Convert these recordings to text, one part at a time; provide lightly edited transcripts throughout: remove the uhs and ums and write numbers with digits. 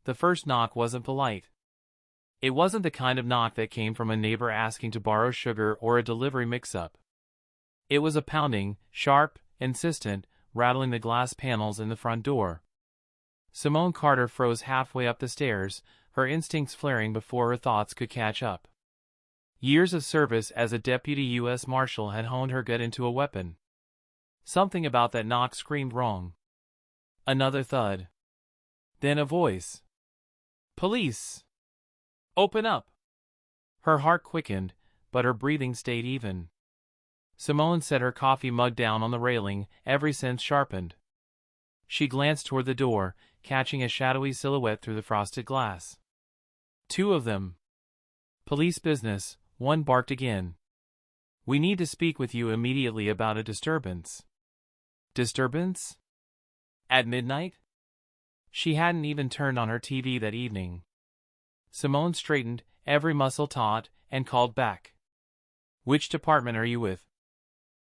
The first knock wasn't polite. It wasn't the kind of knock that came from a neighbor asking to borrow sugar or a delivery mix-up. It was a pounding, sharp, insistent, rattling the glass panels in the front door. Simone Carter froze halfway up the stairs, her instincts flaring before her thoughts could catch up. Years of service as a deputy U.S. Marshal had honed her gut into a weapon. Something about that knock screamed wrong. Another thud. Then a voice. "Police! Open up!" Her heart quickened, but her breathing stayed even. Simone set her coffee mug down on the railing, every sense sharpened. She glanced toward the door, catching a shadowy silhouette through the frosted glass. Two of them. "Police business," one barked again. "We need to speak with you immediately about a disturbance." Disturbance? At midnight? She hadn't even turned on her TV that evening. Simone straightened, every muscle taut, and called back. "Which department are you with?"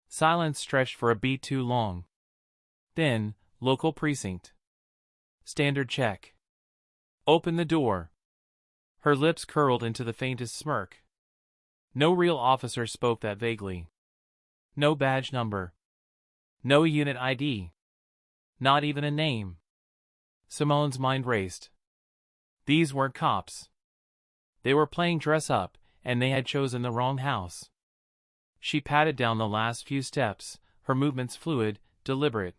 Silence stretched for a beat too long. Then, "Local precinct." "Standard check." "Open the door." Her lips curled into the faintest smirk. No real officer spoke that vaguely. No badge number. No unit ID. Not even a name. Simone's mind raced. These weren't cops. They were playing dress-up, and they had chosen the wrong house. She patted down the last few steps, her movements fluid, deliberate.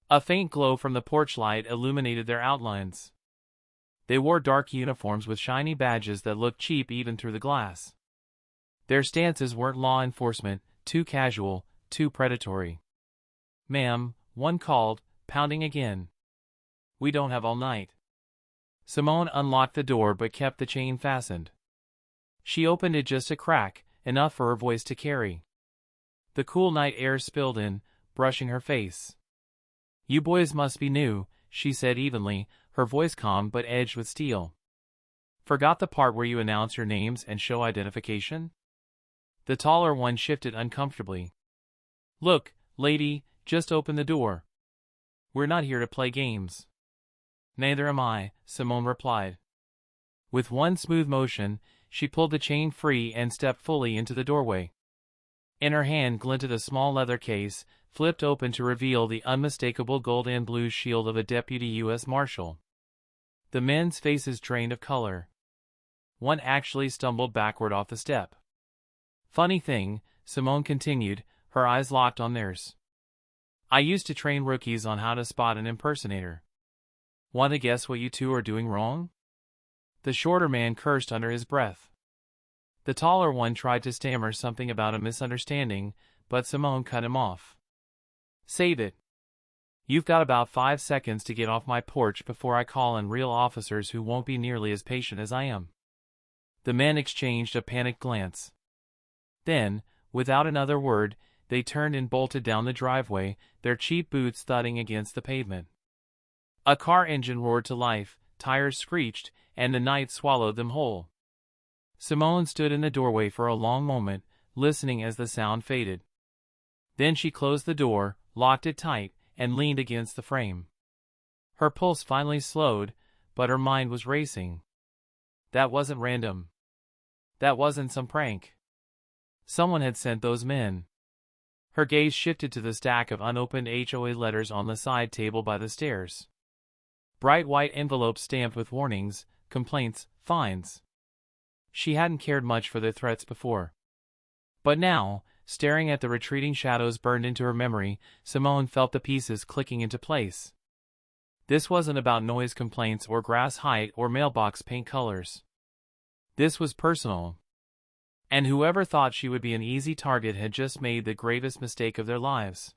A faint glow from the porch light illuminated their outlines. They wore dark uniforms with shiny badges that looked cheap even through the glass. Their stances weren't law enforcement, too casual, too predatory. "Ma'am," one called, pounding again. "We don't have all night." Simone unlocked the door but kept the chain fastened. She opened it just a crack, enough for her voice to carry. The cool night air spilled in, brushing her face. "You boys must be new," she said evenly, her voice calm but edged with steel. "Forgot the part where you announce your names and show identification?" The taller one shifted uncomfortably. "Look, lady, just open the door. We're not here to play games." "Neither am I," Simone replied. With one smooth motion, she pulled the chain free and stepped fully into the doorway. In her hand glinted a small leather case, flipped open to reveal the unmistakable gold and blue shield of a deputy U.S. Marshal. The men's faces drained of color. One actually stumbled backward off the step. "Funny thing," Simone continued, her eyes locked on theirs. "I used to train rookies on how to spot an impersonator. Want to guess what you two are doing wrong?" The shorter man cursed under his breath. The taller one tried to stammer something about a misunderstanding, but Simone cut him off. "Save it. You've got about 5 seconds to get off my porch before I call in real officers who won't be nearly as patient as I am." The men exchanged a panicked glance. Then, without another word, they turned and bolted down the driveway, their cheap boots thudding against the pavement. A car engine roared to life, tires screeched, and the night swallowed them whole. Simone stood in the doorway for a long moment, listening as the sound faded. Then she closed the door, locked it tight, and leaned against the frame. Her pulse finally slowed, but her mind was racing. That wasn't random. That wasn't some prank. Someone had sent those men. Her gaze shifted to the stack of unopened HOA letters on the side table by the stairs. Bright white envelopes stamped with warnings, complaints, fines. She hadn't cared much for their threats before. But now, staring at the retreating shadows burned into her memory, Simone felt the pieces clicking into place. This wasn't about noise complaints or grass height or mailbox paint colors. This was personal. And whoever thought she would be an easy target had just made the gravest mistake of their lives.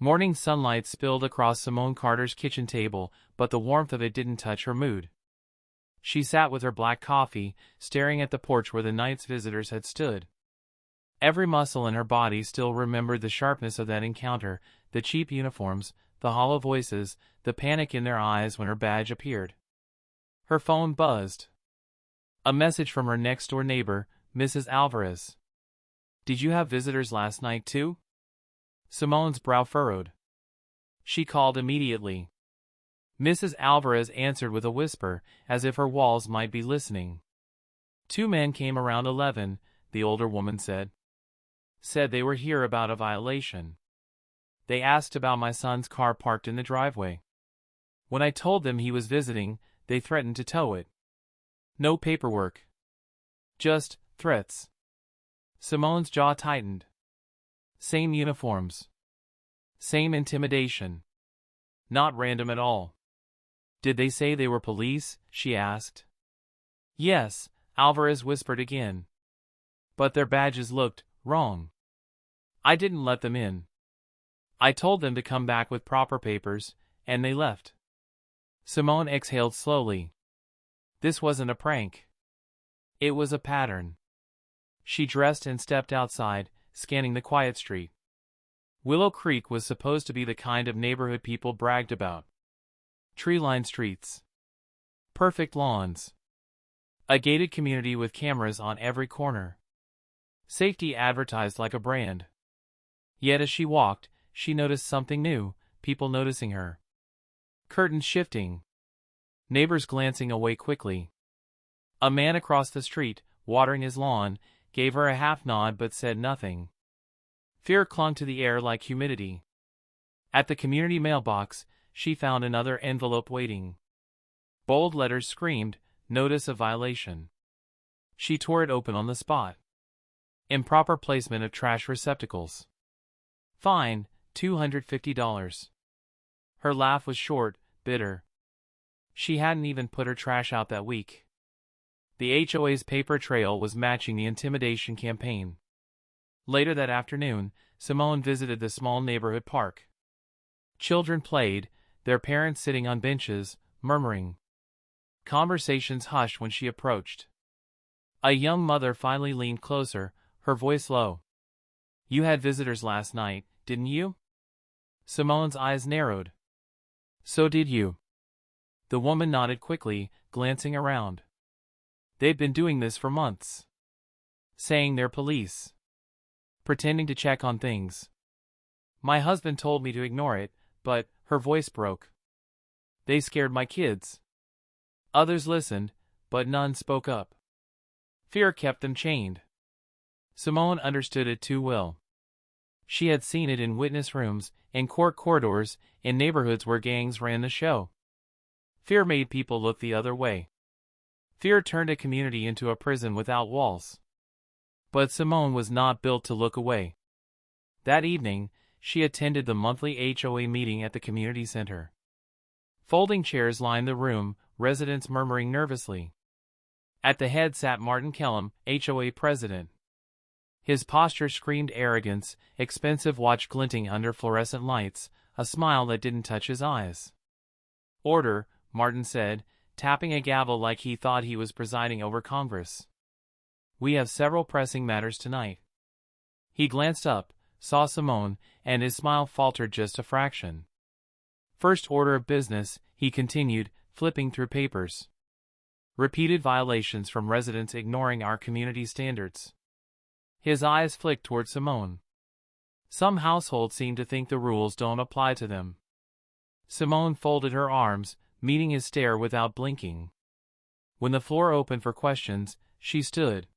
Morning sunlight spilled across Simone Carter's kitchen table, but the warmth of it didn't touch her mood. She sat with her black coffee, staring at the porch where the night's visitors had stood. Every muscle in her body still remembered the sharpness of that encounter, the cheap uniforms, the hollow voices, the panic in their eyes when her badge appeared. Her phone buzzed. A message from her next-door neighbor, Mrs. Alvarez. "Did you have visitors last night too?" Simone's brow furrowed. She called immediately. Mrs. Alvarez answered with a whisper, as if her walls might be listening. 2 men came around 11, the older woman said. Said they were here about a violation. They asked about my son's car parked in the driveway. When I told them he was visiting, they threatened to tow it. No paperwork. Just threats. Simone's jaw tightened. Same uniforms. Same intimidation. Not random at all. Did they say they were police? She asked. Yes, Alvarez whispered again. But their badges looked wrong. I didn't let them in. I told them to come back with proper papers, and they left. Simone exhaled slowly. This wasn't a prank. It was a pattern. She dressed and stepped outside, scanning the quiet street. Willow Creek was supposed to be the kind of neighborhood people bragged about. Tree-lined streets. Perfect lawns. A gated community with cameras on every corner. Safety advertised like a brand. Yet as she walked, she noticed something new, people noticing her. Curtains shifting. Neighbors glancing away quickly. A man across the street, watering his lawn, gave her a half nod but said nothing. Fear clung to the air like humidity. At the community mailbox, she found another envelope waiting. Bold letters screamed, "Notice of violation." She tore it open on the spot. Improper placement of trash receptacles. Fine, $250. Her laugh was short, bitter. She hadn't even put her trash out that week. The HOA's paper trail was matching the intimidation campaign. Later that afternoon, Simone visited the small neighborhood park. Children played, their parents sitting on benches, murmuring. Conversations hushed when she approached. A young mother finally leaned closer, her voice low. You had visitors last night, didn't you? Simone's eyes narrowed. So did you. The woman nodded quickly, glancing around. They'd been doing this for months. Saying they're police. Pretending to check on things. My husband told me to ignore it, but her voice broke. They scared my kids. Others listened, but none spoke up. Fear kept them chained. Simone understood it too well. She had seen it in witness rooms, in court corridors, in neighborhoods where gangs ran the show. Fear made people look the other way. Fear turned a community into a prison without walls. But Simone was not built to look away. That evening, she attended the monthly HOA meeting at the community center. Folding chairs lined the room, residents murmuring nervously. At the head sat Martin Kellum, HOA president. His posture screamed arrogance, expensive watch glinting under fluorescent lights, a smile that didn't touch his eyes. Order, Martin said, tapping a gavel like he thought he was presiding over Congress. We have several pressing matters tonight. He glanced up, saw Simone, and his smile faltered just a fraction. First order of business, he continued, flipping through papers. Repeated violations from residents ignoring our community standards. His eyes flicked toward Simone. Some households seem to think the rules don't apply to them. Simone folded her arms, meeting his stare without blinking. When the floor opened for questions, she stood.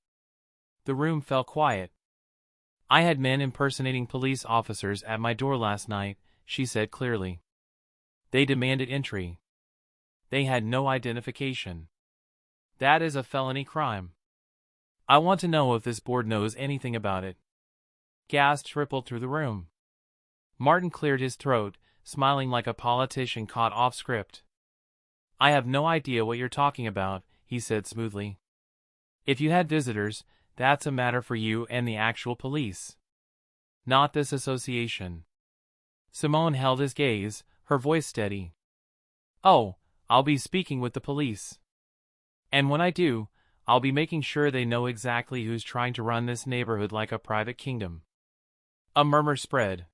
The room fell quiet. I had men impersonating police officers at my door last night, she said clearly. They demanded entry. They had no identification. That is a felony crime. I want to know if this board knows anything about it. Gasps rippled through the room. Martin cleared his throat, smiling like a politician caught off script. I have no idea what you're talking about, he said smoothly. If you had visitors, that's a matter for you and the actual police. Not this association. Simone held his gaze, her voice steady. Oh, I'll be speaking with the police. And when I do, I'll be making sure they know exactly who's trying to run this neighborhood like a private kingdom. A murmur spread.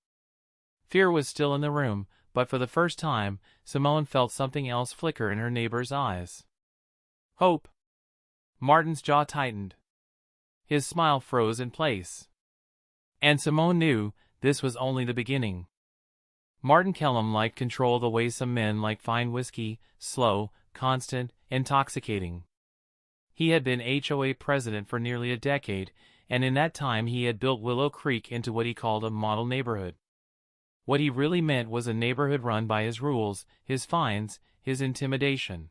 Fear was still in the room, but for the first time, Simone felt something else flicker in her neighbor's eyes. Hope. Martin's jaw tightened. His smile froze in place. And Simone knew this was only the beginning. Martin Kellum liked control the way some men like fine whiskey, slow, constant, intoxicating. He had been HOA president for nearly a decade, and in that time he had built Willow Creek into what he called a model neighborhood. What he really meant was a neighborhood run by his rules, his fines, his intimidation.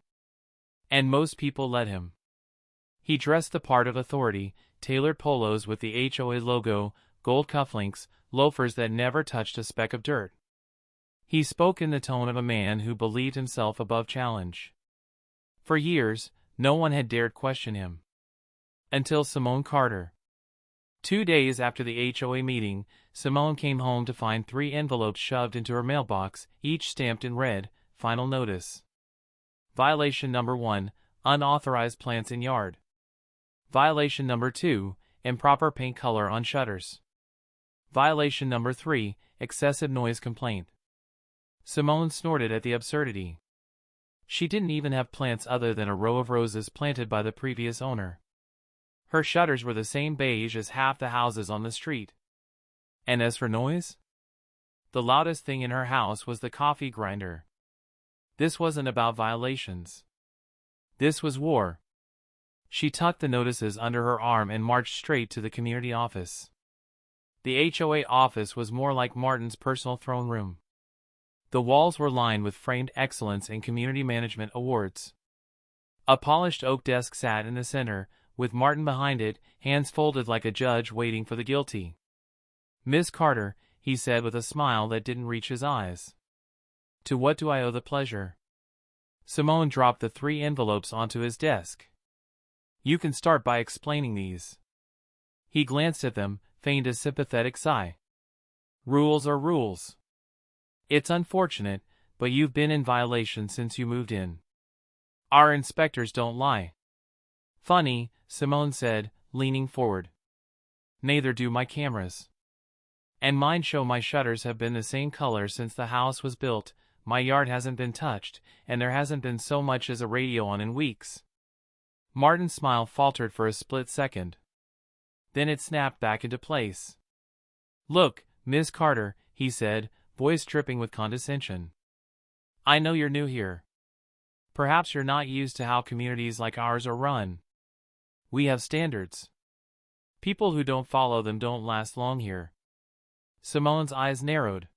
And most people let him. He dressed the part of authority, tailored polos with the HOA logo, gold cufflinks, loafers that never touched a speck of dirt. He spoke in the tone of a man who believed himself above challenge. For years, no one had dared question him. Until Simone Carter. 2 days after the HOA meeting, Simone came home to find 3 envelopes shoved into her mailbox, each stamped in red, "Final Notice." Violation number 1, unauthorized plants in yard. Violation number 2, improper paint color on shutters. Violation number 3, excessive noise complaint. Simone snorted at the absurdity. She didn't even have plants other than a row of roses planted by the previous owner. Her shutters were the same beige as half the houses on the street. And as for noise? The loudest thing in her house was the coffee grinder. This wasn't about violations. This was war. She tucked the notices under her arm and marched straight to the community office. The HOA office was more like Martin's personal throne room. The walls were lined with framed excellence in community management awards. A polished oak desk sat in the center, with Martin behind it, hands folded like a judge waiting for the guilty. "Miss Carter," he said with a smile that didn't reach his eyes. "To what do I owe the pleasure?" Simone dropped the 3 envelopes onto his desk. "You can start by explaining these." He glanced at them, feigned a sympathetic sigh. "Rules are rules. It's unfortunate, but you've been in violation since you moved in. Our inspectors don't lie." "Funny," Simone said, leaning forward. "Neither do my cameras. And mine show my shutters have been the same color since the house was built, my yard hasn't been touched, and there hasn't been so much as a radio on in weeks." Martin's smile faltered for a split second. Then it snapped back into place. "Look, Miss Carter," he said, voice dripping with condescension. "I know you're new here. Perhaps you're not used to how communities like ours are run. We have standards. People who don't follow them don't last long here." Simone's eyes narrowed.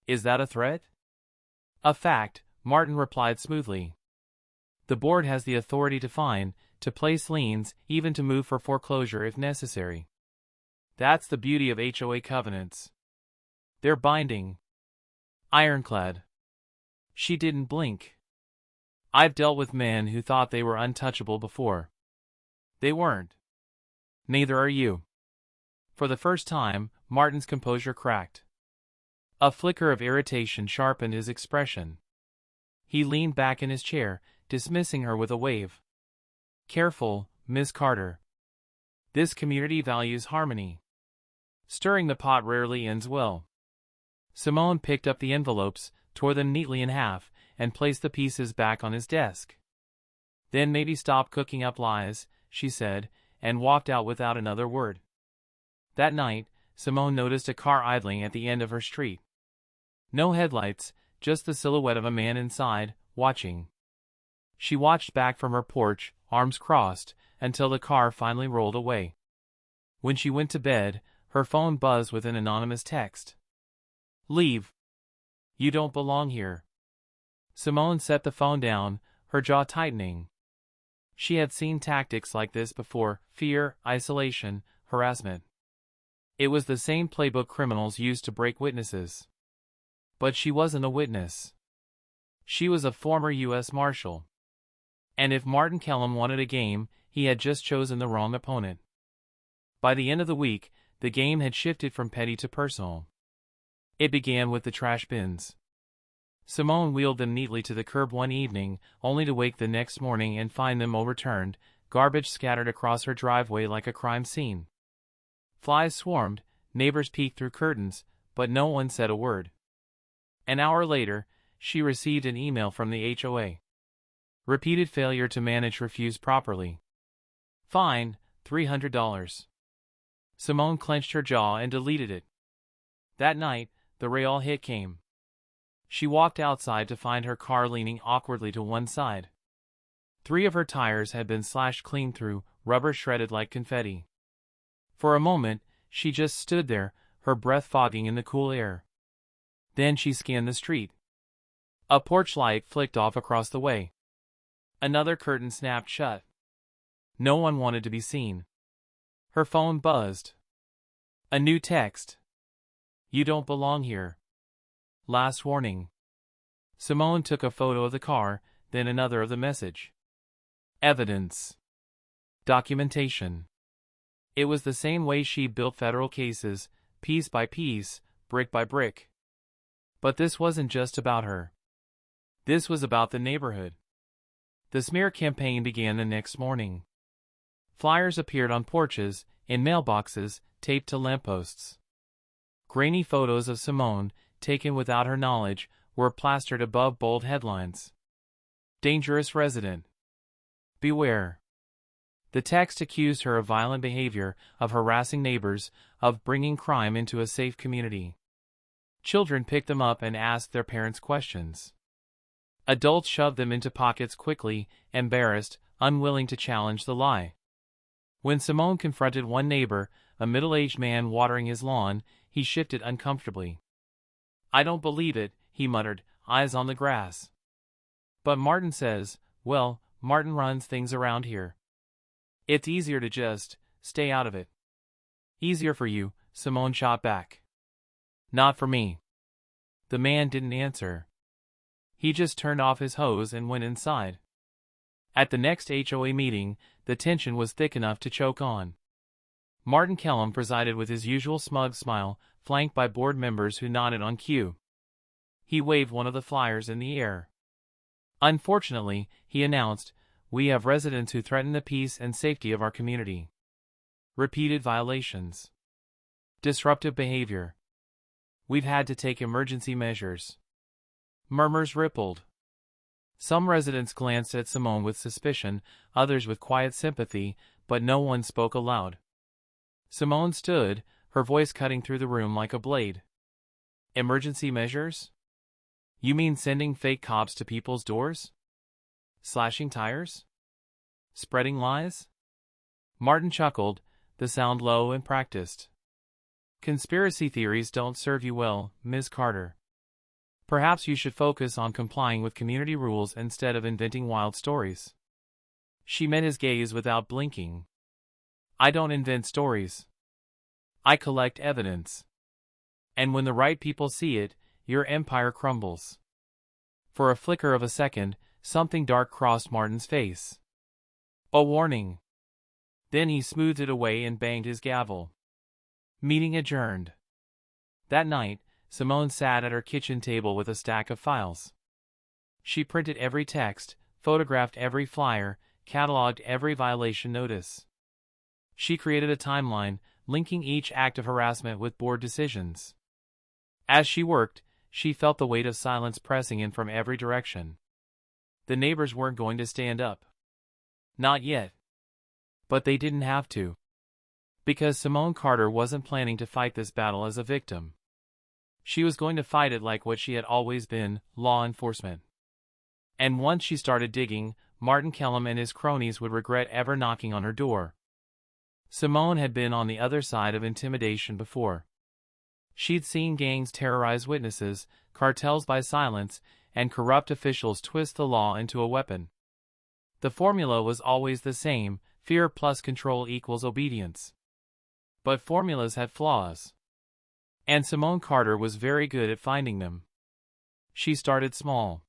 "Is that a threat?" "A fact," Martin replied smoothly. "The board has the authority to fine, to place liens, even to move for foreclosure if necessary. That's the beauty of HOA covenants. They're binding. Ironclad." She didn't blink. "I've dealt with men who thought they were untouchable before. They weren't. Neither are you." For the first time, Martin's composure cracked. A flicker of irritation sharpened his expression. He leaned back in his chair, dismissing her with a wave. "Careful, Miss Carter. This community values harmony. Stirring the pot rarely ends well." Simone picked up the envelopes, tore them neatly in half, and placed the pieces back on his desk. "Then maybe stop cooking up lies," she said, and walked out without another word. That night, Simone noticed a car idling at the end of her street. No headlights, just the silhouette of a man inside, watching. She watched back from her porch, arms crossed, until the car finally rolled away. When she went to bed, her phone buzzed with an anonymous text. "Leave. You don't belong here." Simone set the phone down, her jaw tightening. She had seen tactics like this before: fear, isolation, harassment. It was the same playbook criminals used to break witnesses. But she wasn't a witness. She was a former U.S. Marshal. And if Martin Kellum wanted a game, he had just chosen the wrong opponent. By the end of the week, the game had shifted from petty to personal. It began with the trash bins. Simone wheeled them neatly to the curb one evening, only to wake the next morning and find them overturned, garbage scattered across her driveway like a crime scene. Flies swarmed, neighbors peeked through curtains, but no one said a word. An hour later, she received an email from the HOA. Repeated failure to manage refused properly. Fine, $300. Simone clenched her jaw and deleted it. That night, the real hit came. She walked outside to find her car leaning awkwardly to one side. 3 of her tires had been slashed clean through, rubber shredded like confetti. For a moment, she just stood there, her breath fogging in the cool air. Then she scanned the street. A porch light flicked off across the way. Another curtain snapped shut. No one wanted to be seen. Her phone buzzed. A new text. "You don't belong here. Last warning." Simone took a photo of the car, then another of the message. Evidence. Documentation. It was the same way she built federal cases, piece by piece, brick by brick. But this wasn't just about her. This was about the neighborhood. The smear campaign began the next morning. Flyers appeared on porches, in mailboxes, taped to lampposts. Grainy photos of Simone, taken without her knowledge, were plastered above bold headlines. Dangerous resident. Beware. The text accused her of violent behavior, of harassing neighbors, of bringing crime into a safe community. Children picked them up and asked their parents questions. Adults shoved them into pockets quickly, embarrassed, unwilling to challenge the lie. When Simone confronted one neighbor, a middle-aged man watering his lawn, he shifted uncomfortably. "I don't believe it," he muttered, eyes on the grass. "But Martin says," "Well, Martin runs things around here. It's easier to just stay out of it." "Easier for you," Simone shot back. "Not for me." The man didn't answer. He just turned off his hose and went inside. At the next HOA meeting, the tension was thick enough to choke on. Martin Kellum presided with his usual smug smile, flanked by board members who nodded on cue. He waved one of the flyers in the air. "Unfortunately," he announced, "we have residents who threaten the peace and safety of our community. Repeated violations. Disruptive behavior. We've had to take emergency measures." Murmurs rippled. Some residents glanced at Simone with suspicion, others with quiet sympathy, but no one spoke aloud. Simone stood, her voice cutting through the room like a blade. "Emergency measures? You mean sending fake cops to people's doors? Slashing tires? Spreading lies?" Martin chuckled, the sound low and practiced. "Conspiracy theories don't serve you well, Ms. Carter. Perhaps you should focus on complying with community rules instead of inventing wild stories." She met his gaze without blinking. "I don't invent stories. I collect evidence. And when the right people see it, your empire crumbles." For a flicker of a second, something dark crossed Martin's face. A warning. Then he smoothed it away and banged his gavel. Meeting adjourned. That night, Simone sat at her kitchen table with a stack of files. She printed every text, photographed every flyer, cataloged every violation notice. She created a timeline, linking each act of harassment with board decisions. As she worked, she felt the weight of silence pressing in from every direction. The neighbors weren't going to stand up. Not yet. But they didn't have to. Because Simone Carter wasn't planning to fight this battle as a victim. She was going to fight it like what she had always been, law enforcement. And once she started digging, Martin Kellum and his cronies would regret ever knocking on her door. Simone had been on the other side of intimidation before. She'd seen gangs terrorize witnesses, cartels buy silence, and corrupt officials twist the law into a weapon. The formula was always the same: fear plus control equals obedience. But formulas had flaws. And Simone Carter was very good at finding them. She started small.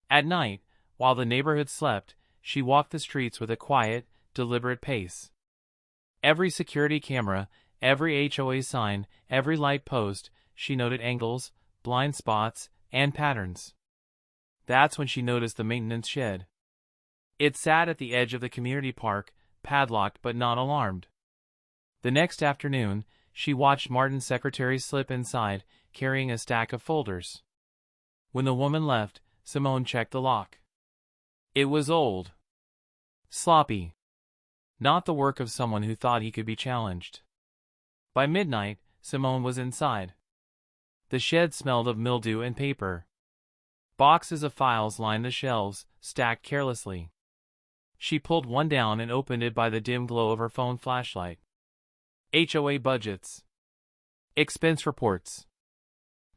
At night, while the neighborhood slept, she walked the streets with a quiet, deliberate pace. Every security camera, every HOA sign, every light post, she noted angles, blind spots, and patterns. That's when she noticed the maintenance shed. It sat at the edge of the community park, padlocked but not alarmed. The next afternoon, she watched Martin's secretary slip inside, carrying a stack of folders. When the woman left, Simone checked the lock. It was old. Sloppy. Not the work of someone who thought he could be challenged. By midnight, Simone was inside. The shed smelled of mildew and paper. Boxes of files lined the shelves, stacked carelessly. She pulled one down and opened it by the dim glow of her phone flashlight. HOA budgets. Expense reports.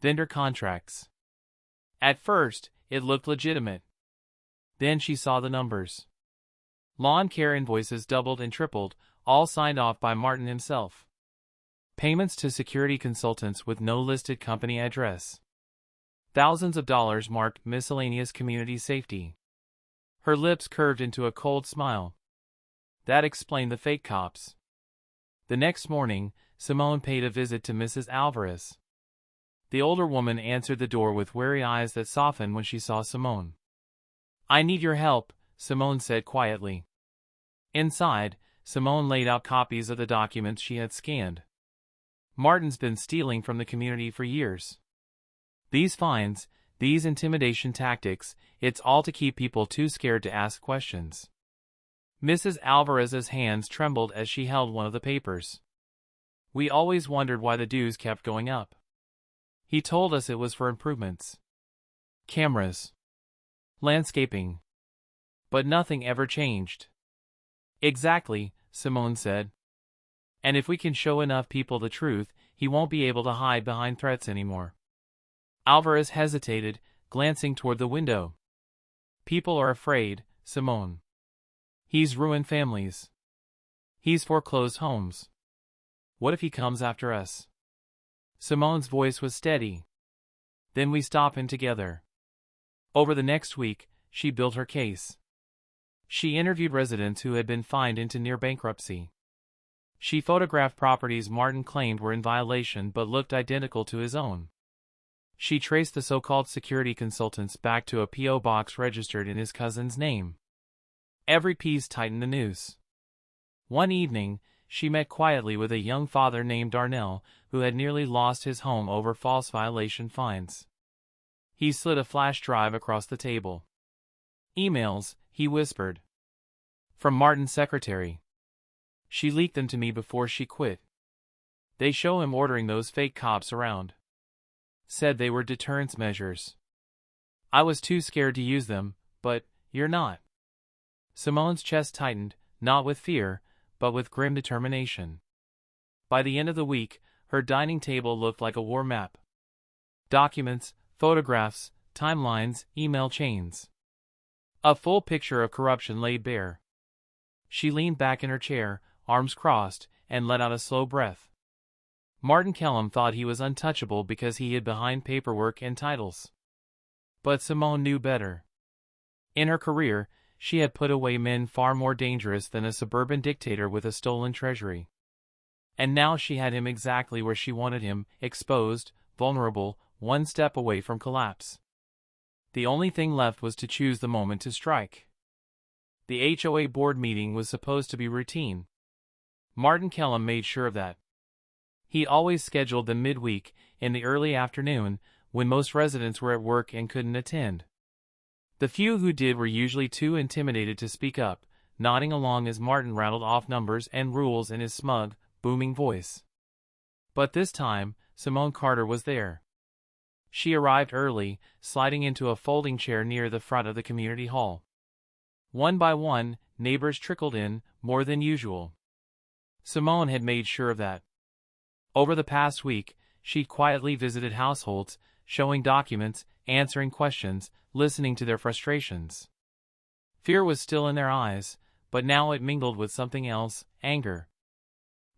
Vendor contracts. At first, it looked legitimate. Then she saw the numbers. Lawn care invoices doubled and tripled, all signed off by Martin himself. Payments to security consultants with no listed company address. Thousands of dollars marked miscellaneous community safety. Her lips curved into a cold smile. That explained the fake cops. The next morning, Simone paid a visit to Mrs. Alvarez. The older woman answered the door with wary eyes that softened when she saw Simone. "I need your help," Simone said quietly. Inside, Simone laid out copies of the documents she had scanned. Martin's been stealing from the community for years. These fines, these intimidation tactics, it's all to keep people too scared to ask questions. Mrs. Alvarez's hands trembled as she held one of the papers. "We always wondered why the dues kept going up. He told us it was for improvements. Cameras. Landscaping. But nothing ever changed." "Exactly," Simone said. "And if we can show enough people the truth, he won't be able to hide behind threats anymore." Alvarez hesitated, glancing toward the window. "People are afraid, Simone. He's ruined families. He's foreclosed homes. What if he comes after us?" Simone's voice was steady. "Then we stop him together." Over the next week, she built her case. She interviewed residents who had been fined into near bankruptcy. She photographed properties Martin claimed were in violation but looked identical to his own. She traced the so-called security consultants back to a P.O. box registered in his cousin's name. Every piece tightened the noose. One evening, she met quietly with a young father named Darnell, who had nearly lost his home over false violation fines. He slid a flash drive across the table. "Emails," he whispered. "From Martin's secretary. She leaked them to me before she quit. They show him ordering those fake cops around. Said they were deterrence measures. I was too scared to use them, but you're not." Simone's chest tightened, not with fear, but with grim determination. By the end of the week, her dining table looked like a war map. Documents, photographs, timelines, email chains. A full picture of corruption laid bare. She leaned back in her chair, arms crossed, and let out a slow breath. Martin Kellum thought he was untouchable because he hid behind paperwork and titles. But Simone knew better. In her career, she had put away men far more dangerous than a suburban dictator with a stolen treasury. And now she had him exactly where she wanted him, exposed, vulnerable, one step away from collapse. The only thing left was to choose the moment to strike. The HOA board meeting was supposed to be routine. Martin Kellum made sure of that. He always scheduled them midweek, in the early afternoon, when most residents were at work and couldn't attend. The few who did were usually too intimidated to speak up, nodding along as Martin rattled off numbers and rules in his smug, booming voice. But this time, Simone Carter was there. She arrived early, sliding into a folding chair near the front of the community hall. One by one, neighbors trickled in, more than usual. Simone had made sure of that. Over the past week, she'd quietly visited households, showing documents, answering questions, listening to their frustrations. Fear was still in their eyes, but now it mingled with something else, anger.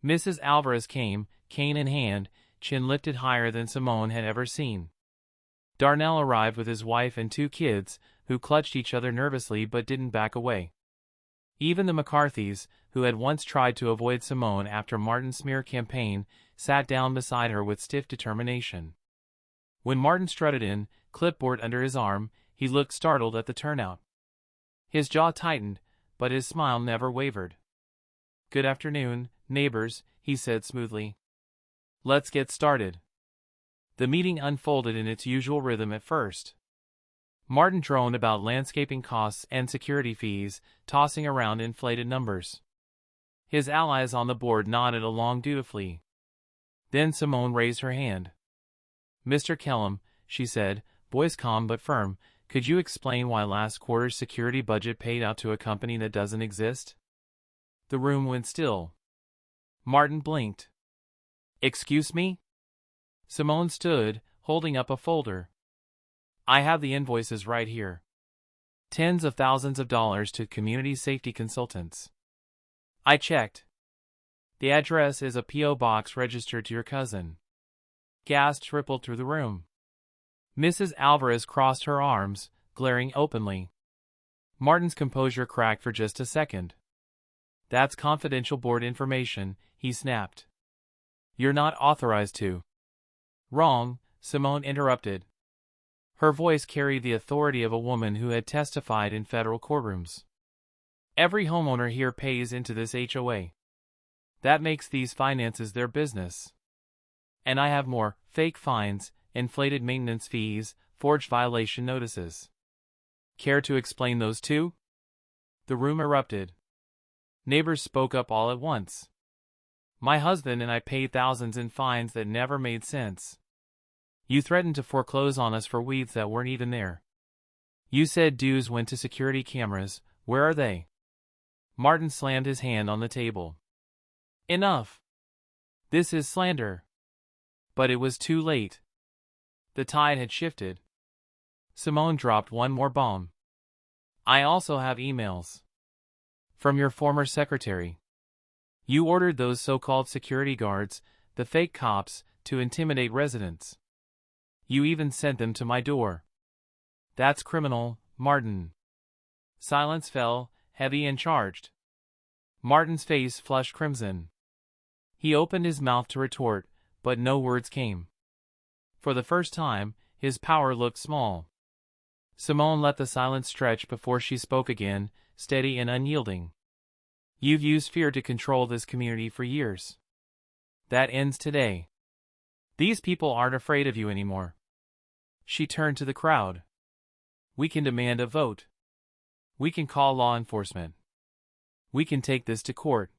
Mrs. Alvarez came, cane in hand, chin lifted higher than Simone had ever seen. Darnell arrived with his wife and 2 kids, who clutched each other nervously but didn't back away. Even the McCarthys, who had once tried to avoid Simone after Martin's smear campaign, sat down beside her with stiff determination. When Martin strutted in, clipboard under his arm, he looked startled at the turnout. His jaw tightened, but his smile never wavered. "Good afternoon, neighbors," he said smoothly. "Let's get started." The meeting unfolded in its usual rhythm at first. Martin droned about landscaping costs and security fees, tossing around inflated numbers. His allies on the board nodded along dutifully. Then Simone raised her hand. "Mr. Kellum," she said, voice calm but firm, Could you explain why last quarter's security budget paid out to a company that doesn't exist? The room went still. Martin blinked. Excuse me? Simone stood, holding up a folder. I have the invoices right here. Tens of thousands of dollars to community safety consultants. I checked. The address is a P.O. box registered to your cousin. Gasps rippled through the room. Mrs. Alvarez crossed her arms, glaring openly. Martin's composure cracked for just a second. That's confidential board information, he snapped. You're not authorized to. Wrong, Simone interrupted. Her voice carried the authority of a woman who had testified in federal courtrooms. Every homeowner here pays into this HOA. That makes these finances their business. And I have more fake fines, inflated maintenance fees, forged violation notices. Care to explain those too? The room erupted. Neighbors spoke up all at once. My husband and I paid thousands in fines that never made sense. You threatened to foreclose on us for weeds that weren't even there. You said dues went to security cameras. Where are they? Martin slammed his hand on the table. Enough. This is slander. But it was too late. The tide had shifted. Simone dropped one more bomb. I also have emails. From your former secretary. You ordered those so-called security guards, the fake cops, to intimidate residents. You even sent them to my door. That's criminal, Martin. Silence fell, heavy and charged. Martin's face flushed crimson. He opened his mouth to retort, but no words came. For the first time, his power looked small. Simone let the silence stretch before she spoke again, steady and unyielding. You've used fear to control this community for years. That ends today. These people aren't afraid of you anymore. She turned to the crowd. We can demand a vote. We can call law enforcement. We can take this to court.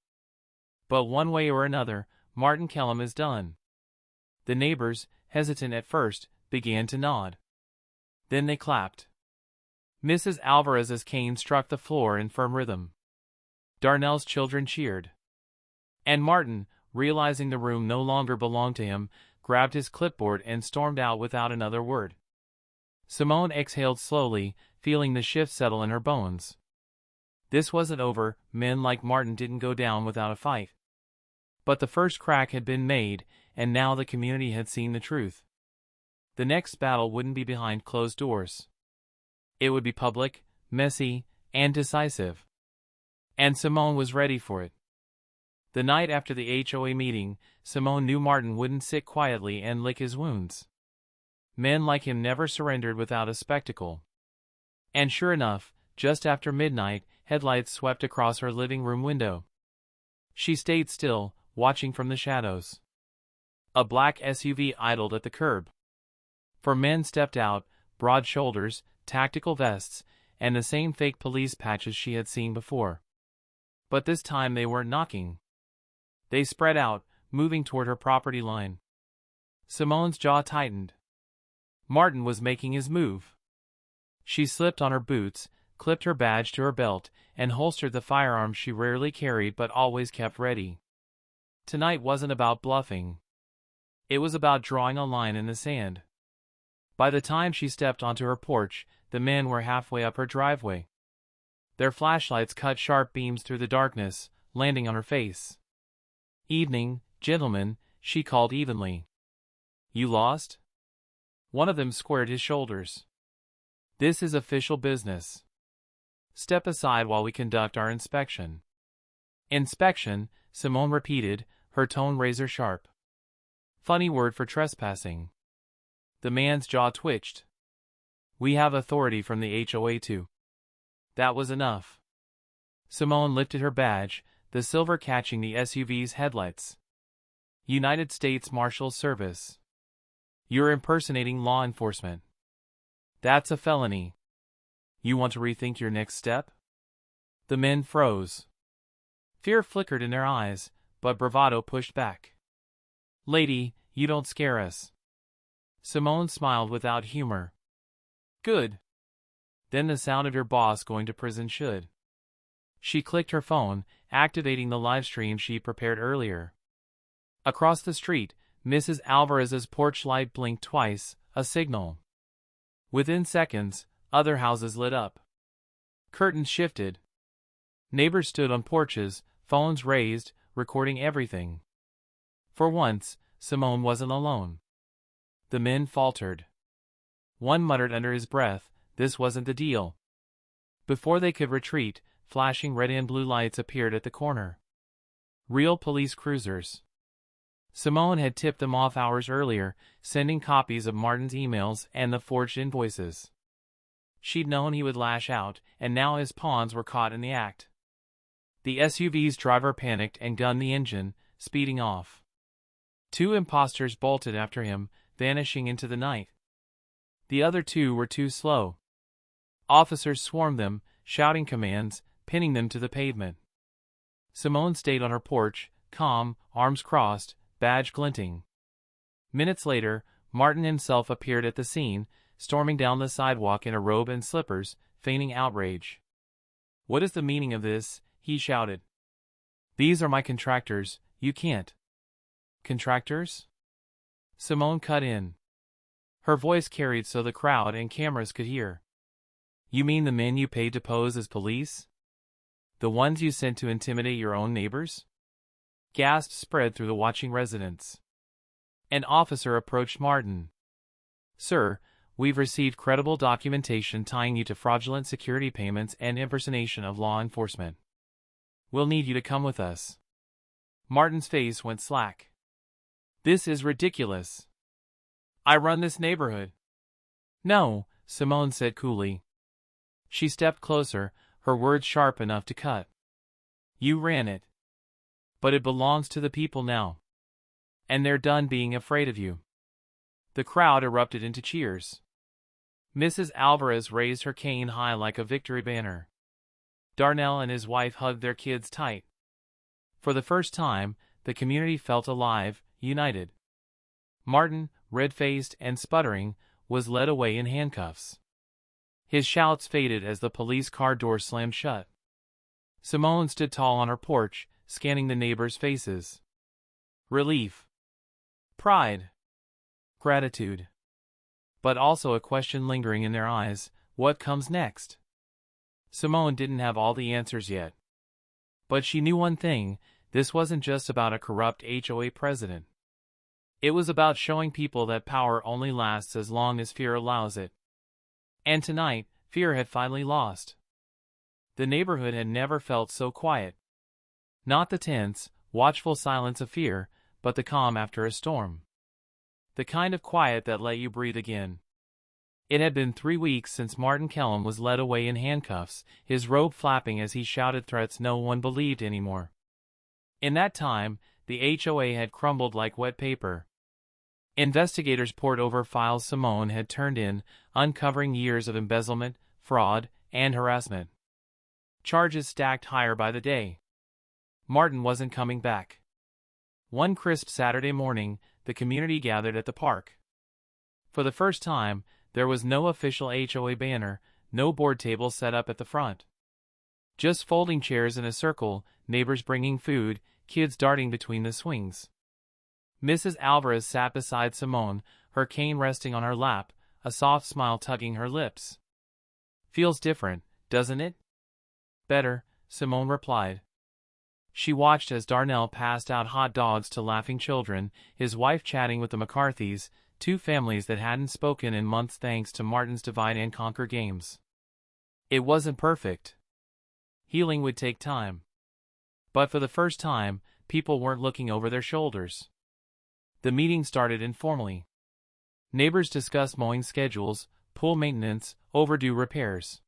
But one way or another, Martin Kellum is done. The neighbors, hesitant at first, began to nod. Then they clapped. Mrs. Alvarez's cane struck the floor in firm rhythm. Darnell's children cheered. And Martin, realizing the room no longer belonged to him, grabbed his clipboard and stormed out without another word. Simone exhaled slowly, feeling the shift settle in her bones. This wasn't over. Men like Martin didn't go down without a fight. But the first crack had been made, and now the community had seen the truth. The next battle wouldn't be behind closed doors. It would be public, messy, and decisive. And Simone was ready for it. The night after the HOA meeting, Simone knew Martin wouldn't sit quietly and lick his wounds. Men like him never surrendered without a spectacle. And sure enough, just after midnight, headlights swept across her living room window. She stayed still, watching from the shadows. A black SUV idled at the curb. 4 men stepped out, broad shoulders, tactical vests, and the same fake police patches she had seen before. But this time they weren't knocking. They spread out, moving toward her property line. Simone's jaw tightened. Martin was making his move. She slipped on her boots, clipped her badge to her belt, and holstered the firearm she rarely carried but always kept ready. Tonight wasn't about bluffing. It was about drawing a line in the sand. By the time she stepped onto her porch, the men were halfway up her driveway. Their flashlights cut sharp beams through the darkness, landing on her face. Evening, gentlemen, she called evenly. You lost? One of them squared his shoulders. This is official business. Step aside while we conduct our inspection. Inspection, Simone repeated, her tone razor sharp. Funny word for trespassing. The man's jaw twitched. We have authority from the HOA too. That was enough. Simone lifted her badge, the silver catching the SUV's headlights. United States Marshal Service. You're impersonating law enforcement. That's a felony. You want to rethink your next step? The men froze. Fear flickered in their eyes, but bravado pushed back. Lady, you don't scare us. Simone smiled without humor. Good. then the sound of your boss going to prison should. She clicked her phone, activating the live stream she prepared earlier. Across the street, Mrs. Alvarez's porch light blinked twice, a signal. Within seconds, other houses lit up. Curtains shifted. Neighbors stood on porches, phones raised, recording everything. For once, Simone wasn't alone. The men faltered. One muttered under his breath, this wasn't the deal. Before they could retreat, flashing red and blue lights appeared at the corner. Real police cruisers. Simone had tipped them off hours earlier, sending copies of Martin's emails and the forged invoices. She'd known he would lash out, and now his pawns were caught in the act. The SUV's driver panicked and gunned the engine, speeding off. 2 imposters bolted after him, vanishing into the night. The other 2 were too slow. Officers swarmed them, shouting commands, pinning them to the pavement. Simone stayed on her porch, calm, arms crossed, badge glinting. Minutes later, Martin himself appeared at the scene, storming down the sidewalk in a robe and slippers, feigning outrage. "What is the meaning of this?" he shouted. "These are my contractors, you can't." "Contractors?" Simone cut in. Her voice carried so the crowd and cameras could hear. "You mean the men you paid to pose as police? The ones you sent to intimidate your own neighbors?" Gasps spread through the watching residents. An officer approached Martin. "Sir, we've received credible documentation tying you to fraudulent security payments and impersonation of law enforcement. We'll need you to come with us." Martin's face went slack. "This is ridiculous. I run this neighborhood." "No," Simone said coolly. She stepped closer, her words sharp enough to cut. "You ran it. But it belongs to the people now. And they're done being afraid of you." The crowd erupted into cheers. Mrs. Alvarez raised her cane high like a victory banner. Darnell and his wife hugged their kids tight. For the first time, the community felt alive, united. Martin, red-faced and sputtering, was led away in handcuffs. His shouts faded as the police car door slammed shut. Simone stood tall on her porch, scanning the neighbors' faces. Relief. Pride. Gratitude. But also a question lingering in their eyes, what comes next? Simone didn't have all the answers yet. But she knew one thing, this wasn't just about a corrupt HOA president. It was about showing people that power only lasts as long as fear allows it. And tonight, fear had finally lost. The neighborhood had never felt so quiet. Not the tense, watchful silence of fear, but the calm after a storm. The kind of quiet that let you breathe again. It had been 3 weeks since Martin Kellum was led away in handcuffs, his robe flapping as he shouted threats no one believed anymore. In that time, the HOA had crumbled like wet paper. Investigators pored over files Simone had turned in, uncovering years of embezzlement, fraud, and harassment. Charges stacked higher by the day. Martin wasn't coming back. One crisp Saturday morning, the community gathered at the park. For the first time, there was no official HOA banner, no board table set up at the front. Just folding chairs in a circle, neighbors bringing food, kids darting between the swings. Mrs. Alvarez sat beside Simone, her cane resting on her lap, a soft smile tugging her lips. "Feels different, doesn't it?" "Better," Simone replied. She watched as Darnell passed out hot dogs to laughing children, his wife chatting with the McCarthys, 2 families that hadn't spoken in months thanks to Martin's divide-and-conquer games. It wasn't perfect. Healing would take time. But for the first time, people weren't looking over their shoulders. The meeting started informally. Neighbors discussed mowing schedules, pool maintenance, overdue repairs.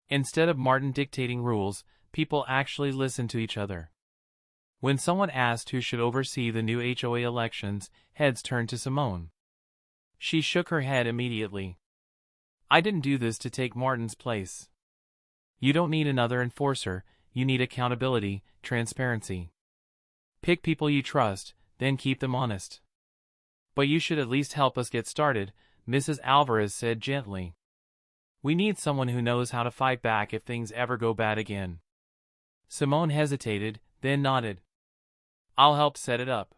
Instead of Martin dictating rules, people actually listened to each other. When someone asked who should oversee the new HOA elections, heads turned to Simone. She shook her head immediately. "I didn't do this to take Martin's place. You don't need another enforcer, you need accountability, transparency. Pick people you trust, then keep them honest." "But you should at least help us get started," Mrs. Alvarez said gently. We need someone who knows how to fight back if things ever go bad again. Simone hesitated, then nodded. I'll help set it up.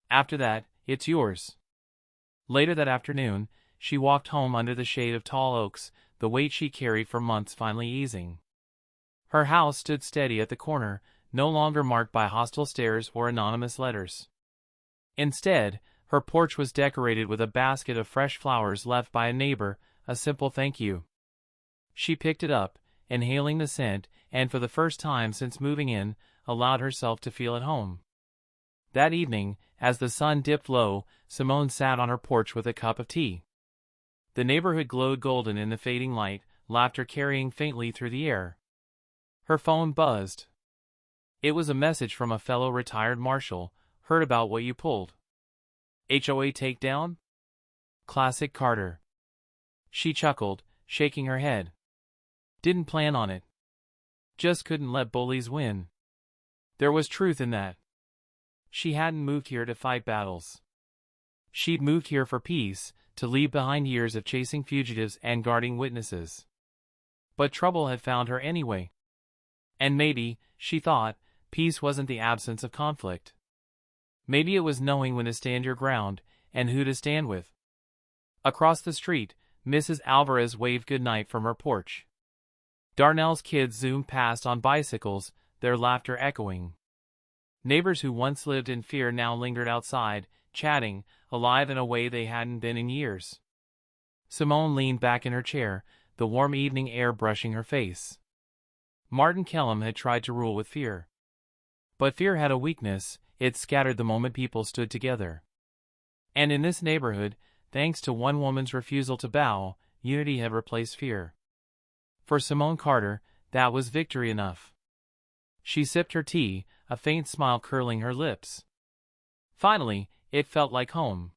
After that, it's yours. Later that afternoon, she walked home under the shade of tall oaks, the weight she carried for months finally easing. Her house stood steady at the corner, no longer marked by hostile stares or anonymous letters. Instead, her porch was decorated with a basket of fresh flowers left by a neighbor, a simple thank you. She picked it up, inhaling the scent, and for the first time since moving in, allowed herself to feel at home. That evening, as the sun dipped low, Simone sat on her porch with a cup of tea. The neighborhood glowed golden in the fading light, laughter carrying faintly through the air. Her phone buzzed. It was a message from a fellow retired Marshal. Heard about what you pulled. HOA takedown? Classic Carter. She chuckled, shaking her head. Didn't plan on it. Just couldn't let bullies win. There was truth in that. She hadn't moved here to fight battles. She'd moved here for peace, to leave behind years of chasing fugitives and guarding witnesses. But trouble had found her anyway. And maybe, she thought, peace wasn't the absence of conflict. Maybe it was knowing when to stand your ground, and who to stand with. Across the street, Mrs. Alvarez waved goodnight from her porch. Darnell's kids zoomed past on bicycles, their laughter echoing. Neighbors who once lived in fear now lingered outside, chatting, alive in a way they hadn't been in years. Simone leaned back in her chair, the warm evening air brushing her face. Martin Kellum had tried to rule with fear. But fear had a weakness, it scattered the moment people stood together. And in this neighborhood, thanks to one woman's refusal to bow, unity had replaced fear. For Simone Carter, that was victory enough. She sipped her tea, a faint smile curling her lips. Finally, it felt like home.